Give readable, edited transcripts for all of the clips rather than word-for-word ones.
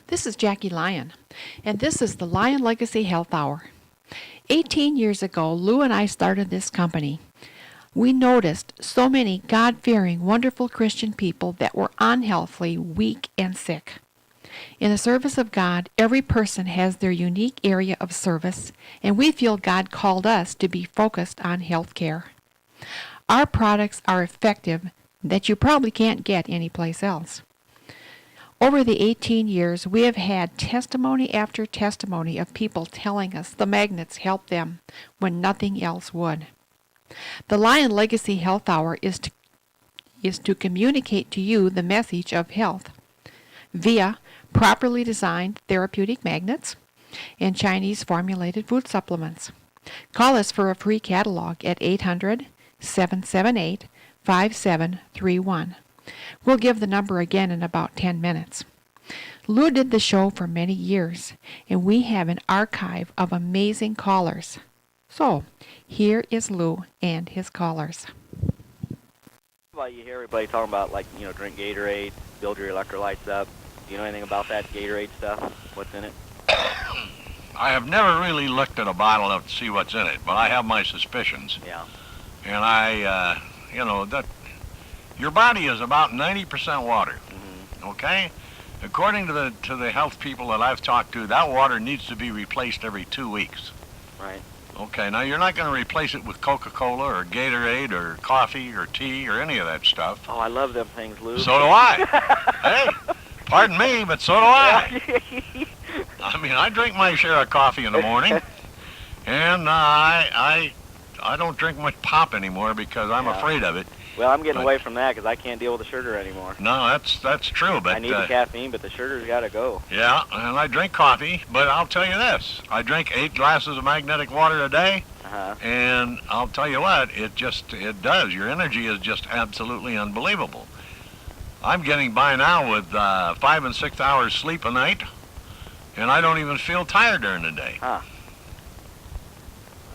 This is Jackie Lyon, and this is the Lyon Legacy Health Hour. 18 years ago, Lew and I started this company. We noticed so many God-fearing, wonderful Christian people that were unhealthily, weak, and sick. In the service of God, every person has their unique area of service, and we feel God called us to be focused on health care. Our products are effective that you probably can't get anyplace else. Over the 18 years, we have had testimony after testimony of people telling us the magnets helped them when nothing else would. The Lyon Legacy Health Hour is to communicate to you the message of health via properly designed therapeutic magnets and Chinese formulated food supplements. Call us for a free catalog at 800-778-5731. We'll give the number again in about 10 minutes. Lew did the show for many years, and we have an archive of amazing callers. So, here is Lew and his callers. Well, you hear everybody talking about, drink Gatorade, build your electrolytes up. Do you know anything about that Gatorade stuff? What's in it? I have never really looked at a bottle to see what's in it, but I have my suspicions. Yeah. And that your body is about 90% water. Mm-hmm. Okay? According to the health people that I've talked to, that water needs to be replaced every 2 weeks. Right. Okay, now you're not going to replace it with Coca-Cola or Gatorade or coffee or tea or any of that stuff. Oh, I love them things, Lew. So do I. Hey, pardon me, but so do I. I mean, I drink my share of coffee in the morning, and I don't drink much pop anymore because I'm afraid of it. Well, I'm getting away from that because I can't deal with the sugar anymore. No, that's true, but I need the caffeine, but the sugar's got to go. Yeah, and I drink coffee, but I'll tell you this: I drink 8 glasses of magnetic water a day, and I'll tell you what, it does. Your energy is just absolutely unbelievable. I'm getting by now with 5 and 6 hours sleep a night, and I don't even feel tired during the day. Huh.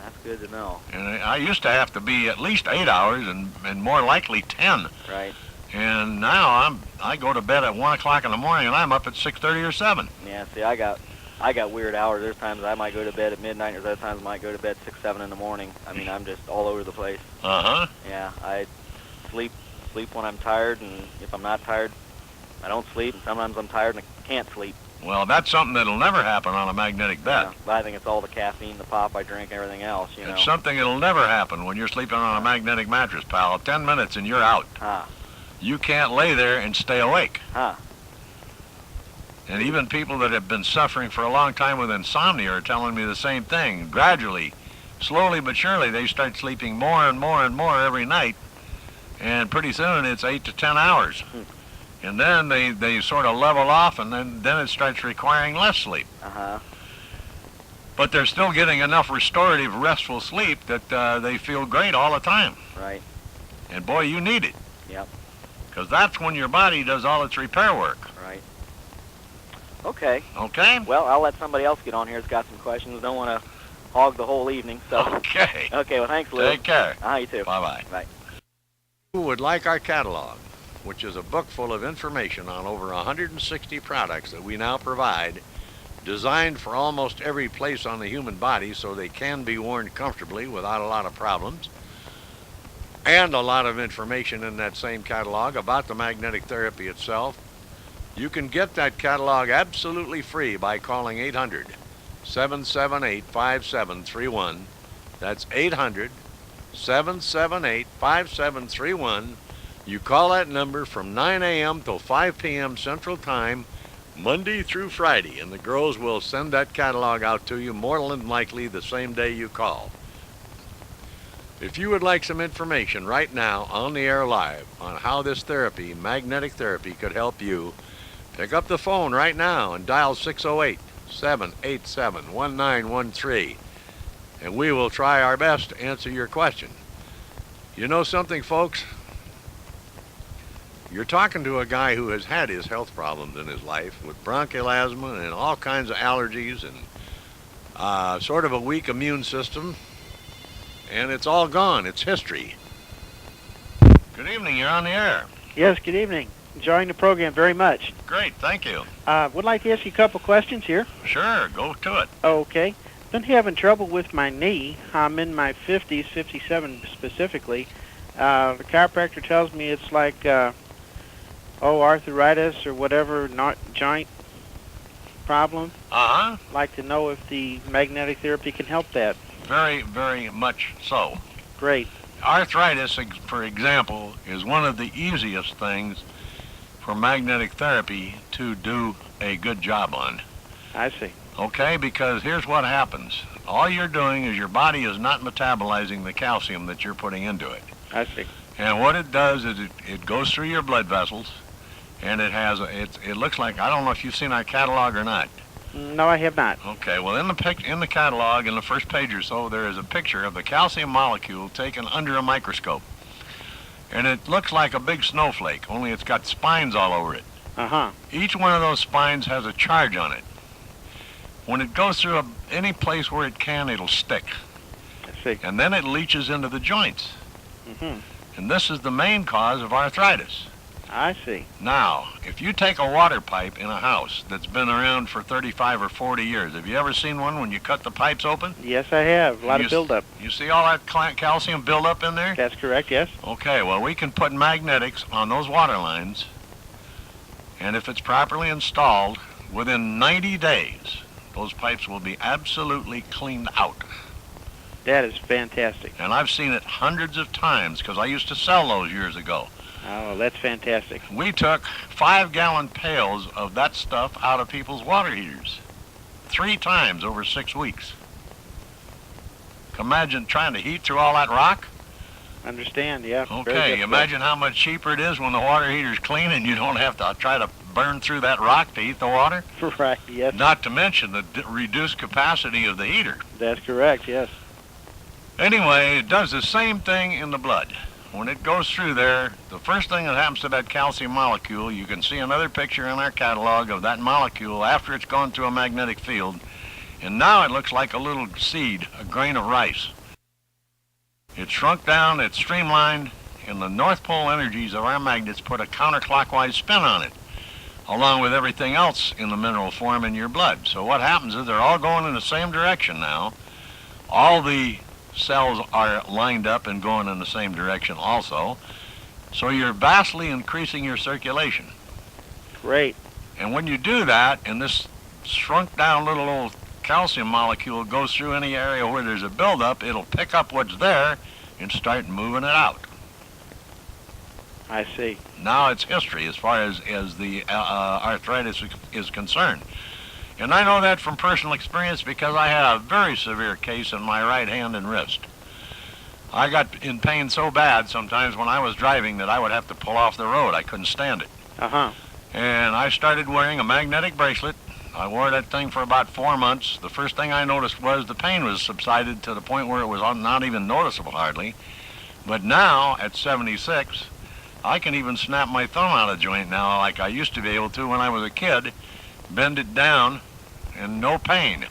That's good to know. And I used to have to be at least 8 hours and more likely 10. Right. And now I go to bed at 1 o'clock in the morning and I'm up at 6:30 or 7. Yeah, see, I got weird hours. There's times I might go to bed at midnight, there's other times I might go to bed 6, 7 in the morning. I mean, I'm just all over the place. Uh-huh. Yeah, I sleep when I'm tired, and if I'm not tired, I don't sleep, and sometimes I'm tired and I can't sleep. Well, that's something that'll never happen on a magnetic bed. Yeah, but I think it's all the caffeine, the pop I drink, and everything else, you know. It's something that'll never happen when you're sleeping on a magnetic mattress, pal. 10 minutes and you're out. You can't lay there and stay awake. And even people that have been suffering for a long time with insomnia are telling me the same thing. Gradually, slowly but surely, they start sleeping more and more and more every night, and pretty soon it's 8 to 10 hours. And then they sort of level off, and then it starts requiring less sleep. But they're still getting enough restorative, restful sleep that they feel great all the time. Right. And boy, you need it. Yep. Because that's when your body does all its repair work. Right. Okay. Okay? Well, I'll let somebody else get on here who's got some questions. Don't want to hog the whole evening, so. Okay. Okay, well, thanks, Lew. Take care. You too. Bye-bye. Bye. Who would like our catalog, which is a book full of information on over 160 products that we now provide, designed for almost every place on the human body so they can be worn comfortably without a lot of problems, and a lot of information in that same catalog about the magnetic therapy itself. You can get that catalog absolutely free by calling 800-778-5731. That's 800-778-5731. You call that number from 9 a.m. till 5 p.m. Central Time, Monday through Friday, and the girls will send that catalog out to you more than likely the same day you call. If you would like some information right now on the air live on how this therapy, magnetic therapy, could help you, pick up the phone right now and dial 608-787-1913, and we will try our best to answer your question. You know something, folks? You're talking to a guy who has had his health problems in his life with bronchial asthma and all kinds of allergies and sort of a weak immune system, and it's all gone. It's history. Good evening. You're on the air. Yes, good evening. Enjoying the program very much. Great, thank you. Would like to ask you a couple questions here. Sure, go to it. Okay. Been having trouble with my knee. I'm in my 50s, 57 specifically. The chiropractor tells me it's like, arthritis or whatever, not joint problem. Uh-huh. Like to know if the magnetic therapy can help that. Very, very much so. Great. Arthritis, for example, is one of the easiest things for magnetic therapy to do a good job on. I see. Okay, because here's what happens. All you're doing is your body is not metabolizing the calcium that you're putting into it. I see. And what it does is it goes through your blood vessels, and it looks like, I don't know if you've seen our catalog or not. No, I have not. Okay, well, in the catalog, in the first page or so, there is a picture of the calcium molecule taken under a microscope. And it looks like a big snowflake, only it's got spines all over it. Uh-huh. Each one of those spines has a charge on it. When it goes through any place where it can, it'll stick. I see. And then it leaches into the joints. Mm-hmm. And this is the main cause of arthritis. I see. Now, if you take a water pipe in a house that's been around for 35 or 40 years, have you ever seen one when you cut the pipes open? Yes, I have. A lot of buildup. You see all that calcium buildup in there? That's correct, yes. Okay, well, we can put magnetics on those water lines, and if it's properly installed, within 90 days, those pipes will be absolutely cleaned out. That is fantastic. And I've seen it hundreds of times, because I used to sell those years ago. Oh, that's fantastic. We took 5-gallon pails of that stuff out of people's water heaters 3 times over 6 weeks. Imagine trying to heat through all that rock. Understand, yeah. Okay, imagine how much cheaper it is when the water heater's clean and you don't have to try to burn through that rock to heat the water. Right, yes. Not to mention the reduced capacity of the heater. That's correct, yes. Anyway, it does the same thing in the blood. When it goes through there, the first thing that happens to that calcium molecule, you can see another picture in our catalog of that molecule after it's gone through a magnetic field, and now it looks like a little seed, a grain of rice. It's shrunk down, it's streamlined, and the North Pole energies of our magnets put a counterclockwise spin on it, along with everything else in the mineral form in your blood. So what happens is they're all going in the same direction now. All the cells are lined up and going in the same direction also. So you're vastly increasing your circulation. Great. And when you do that, and this shrunk down little old calcium molecule goes through any area where there's a buildup, it'll pick up what's there and start moving it out. I see. Now it's history as far as the arthritis is concerned. And I know that from personal experience because I had a very severe case in my right hand and wrist. I got in pain so bad sometimes when I was driving that I would have to pull off the road. I couldn't stand it. Uh-huh. And I started wearing a magnetic bracelet. I wore that thing for about 4 months. The first thing I noticed was the pain was subsided to the point where it was not even noticeable hardly. But now, at 76, I can even snap my thumb out of joint now like I used to be able to when I was a kid. Bend it down, and no pain.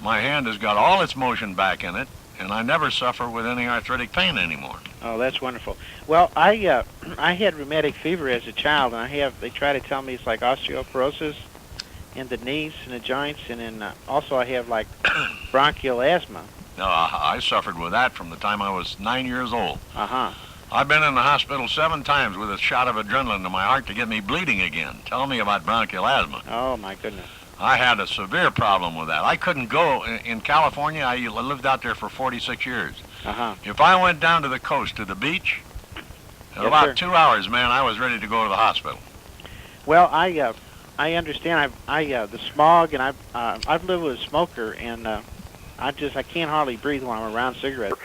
My hand has got all its motion back in it, and I never suffer with any arthritic pain anymore. Oh, that's wonderful. Well, I had rheumatic fever as a child, and they try to tell me it's like osteoporosis in the knees and the joints, and then also I have like bronchial asthma. No, I suffered with that from the time I was 9 years old. Uh-huh. I've been in the hospital 7 times with a shot of adrenaline to my heart to get me bleeding again. Tell me about bronchial asthma. Oh, my goodness. I had a severe problem with that. I couldn't go. In California, I lived out there for 46 years. Uh-huh. If I went down to the coast, to the beach, in about 2 hours, man, I was ready to go to the hospital. Well, I understand. The smog, and I've lived with a smoker, and I can't hardly breathe when I'm around cigarettes.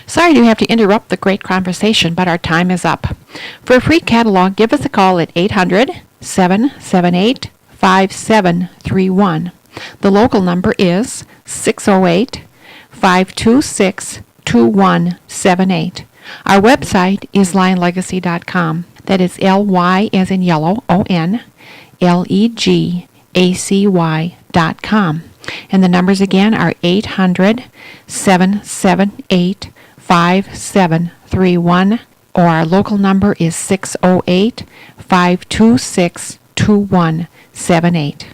Sorry to have to interrupt the great conversation, but our time is up. For a free catalog, give us a call at 800-778-5731. The local number is 608-526-2178. Our website is lionlegacy.com. That is L-Y as in yellow, O-N, Legacy.com. And the numbers again are 800-778-5731 or our local number is 608-526-2178.